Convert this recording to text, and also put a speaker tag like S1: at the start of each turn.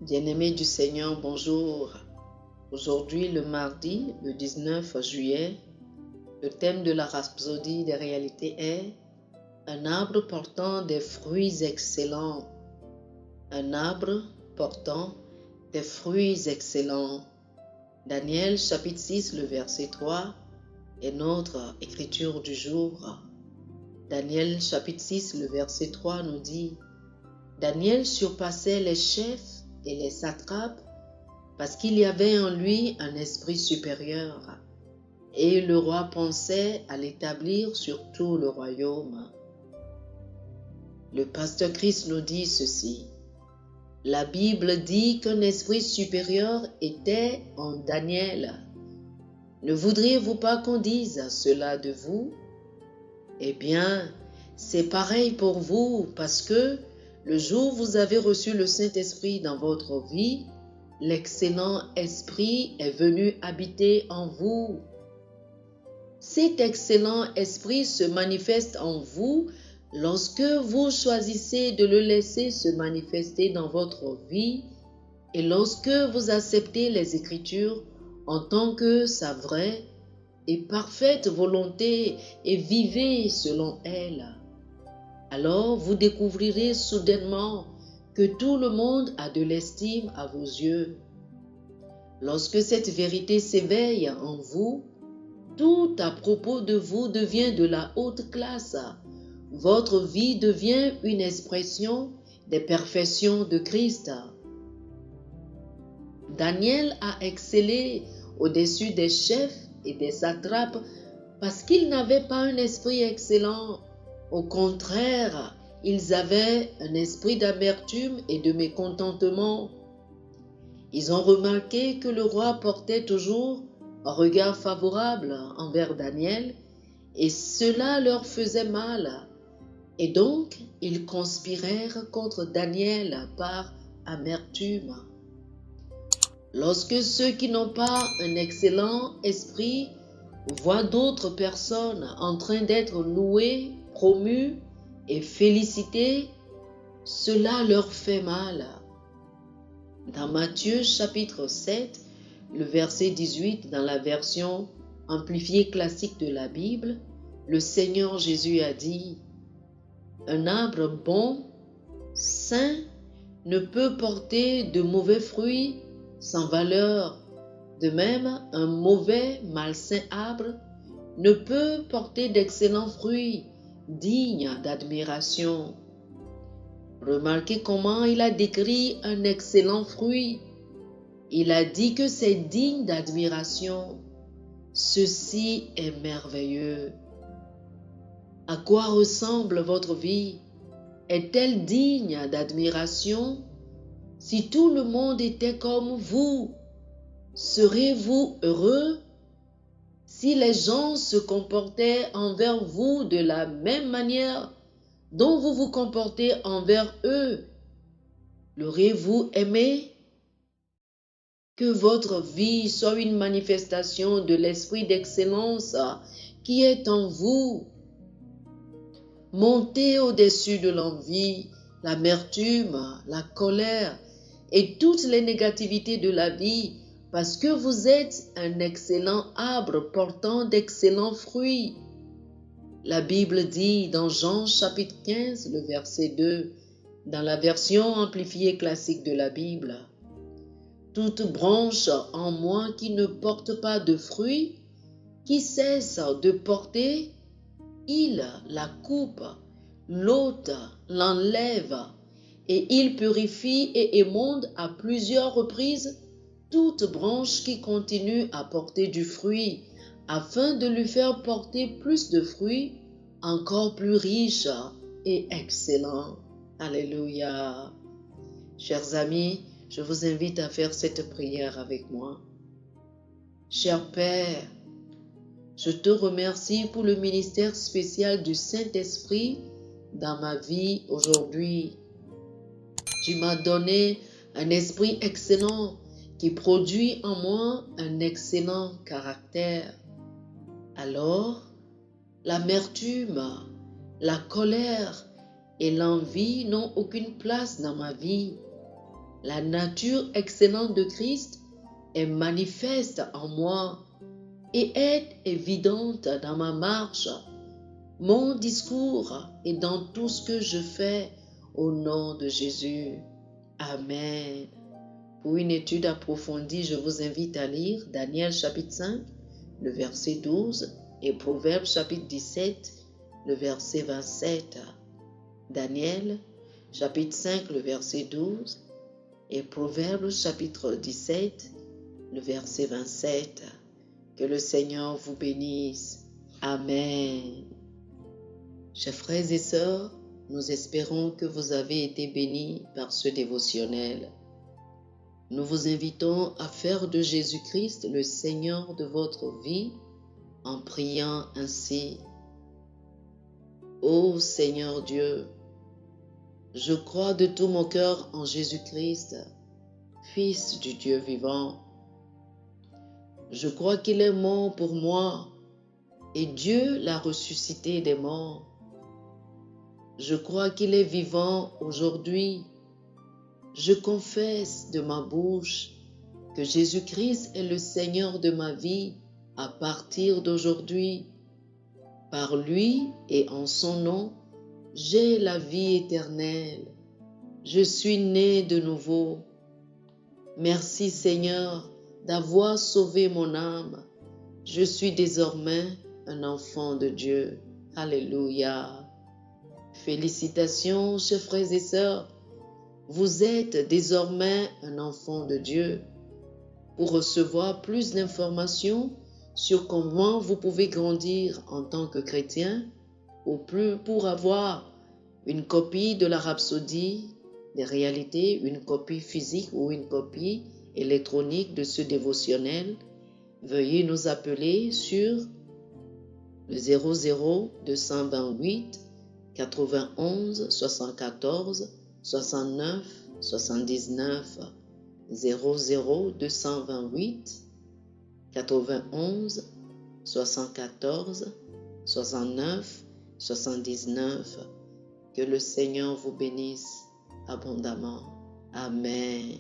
S1: Bien-aimés du Seigneur, bonjour. Aujourd'hui, le mardi, le 19 juillet, le thème de la rhapsodie des réalités est un arbre portant des fruits excellents. Un arbre portant des fruits excellents. Daniel chapitre 6, le verset 3 est notre écriture du jour. Daniel chapitre 6, le verset 3 nous dit: Daniel surpassait les chefs et les satrapes parce qu'il y avait en lui un esprit supérieur, et le roi pensait à l'établir sur tout le royaume. Le pasteur Christ nous dit ceci: la Bible dit qu'un esprit supérieur était en Daniel. Ne voudriez-vous pas qu'on dise cela de vous? Eh bien, c'est pareil pour vous, parce que le jour où vous avez reçu le Saint-Esprit dans votre vie, l'excellent esprit est venu habiter en vous. Cet excellent esprit se manifeste en vous lorsque vous choisissez de le laisser se manifester dans votre vie et lorsque vous acceptez les Écritures en tant que sa vraie et parfaite volonté et vivez selon elle. Alors vous découvrirez soudainement que tout le monde a de l'estime à vos yeux. Lorsque cette vérité s'éveille en vous, tout à propos de vous devient de la haute classe. Votre vie devient une expression des perfections de Christ. Daniel a excellé au-dessus des chefs et des satrapes parce qu'ils n'avaient pas un esprit excellent. Au contraire, ils avaient un esprit d'amertume et de mécontentement. Ils ont remarqué que le roi portait toujours un regard favorable envers Daniel et cela leur faisait mal. Et donc, ils conspirèrent contre Daniel par amertume. Lorsque ceux qui n'ont pas un excellent esprit voient d'autres personnes en train d'être louées, promues et félicitées, cela leur fait mal. Dans Matthieu chapitre 7, le verset 18, dans la version amplifiée classique de la Bible, le Seigneur Jésus a dit: un arbre bon, sain, ne peut porter de mauvais fruits sans valeur. De même, un mauvais, malsain arbre ne peut porter d'excellents fruits dignes d'admiration. Remarquez comment il a décrit un excellent fruit. Il a dit que c'est digne d'admiration. Ceci est merveilleux. À quoi ressemble votre vie? Est-elle digne d'admiration? Si tout le monde était comme vous, serez-vous heureux? Si les gens se comportaient envers vous de la même manière dont vous vous comportez envers eux, l'aurez-vous aimé? Que votre vie soit une manifestation de l'esprit d'excellence qui est en vous. Montez au-dessus de l'envie, l'amertume, la colère et toutes les négativités de la vie parce que vous êtes un excellent arbre portant d'excellents fruits. La Bible dit dans Jean chapitre 15, le verset 2, dans la version amplifiée classique de la Bible: toute branche en moi qui ne porte pas de fruits, qui cesse de porter, il la coupe, l'ôte l'enlève, et il purifie et émonde à plusieurs reprises toute branche qui continue à porter du fruit, afin de lui faire porter plus de fruits, encore plus riches et excellents. Alléluia. Chers amis, je vous invite à faire cette prière avec moi. Cher Père, je te remercie pour le ministère spécial du Saint-Esprit dans ma vie aujourd'hui. Tu m'as donné un esprit excellent qui produit en moi un excellent caractère. Alors, l'amertume, la colère et l'envie n'ont aucune place dans ma vie. La nature excellente de Christ est manifeste en moi et est évidente dans ma marche, mon discours et dans tout ce que je fais au nom de Jésus. Amen. Pour une étude approfondie, je vous invite à lire Daniel chapitre 5, le verset 12 et Proverbes chapitre 17, le verset 27. Daniel chapitre 5, le verset 12 et Proverbes chapitre 17, le verset 27. Que le Seigneur vous bénisse. Amen. Chers frères et sœurs, nous espérons que vous avez été bénis par ce dévotionnel. Nous vous invitons à faire de Jésus-Christ le Seigneur de votre vie en priant ainsi. Ô Seigneur Dieu, je crois de tout mon cœur en Jésus-Christ, Fils du Dieu vivant. Je crois qu'il est mort pour moi et Dieu l'a ressuscité des morts. Je crois qu'il est vivant aujourd'hui. Je confesse de ma bouche que Jésus-Christ est le Seigneur de ma vie à partir d'aujourd'hui. Par lui et en son nom, j'ai la vie éternelle. Je suis né de nouveau. Merci Seigneur d'avoir sauvé mon âme. Je suis désormais un enfant de Dieu. Alléluia. Félicitations, chers frères et sœurs. Vous êtes désormais un enfant de Dieu. Pour recevoir plus d'informations sur comment vous pouvez grandir en tant que chrétien, ou plus pour avoir une copie de la Rhapsodie des réalités, une copie physique ou une copie électronique de ce dévotionnel, veuillez nous appeler sur le 00 228 91 74 69 79 00 228 91 74 69 79. Que le Seigneur vous bénisse abondamment. Amen.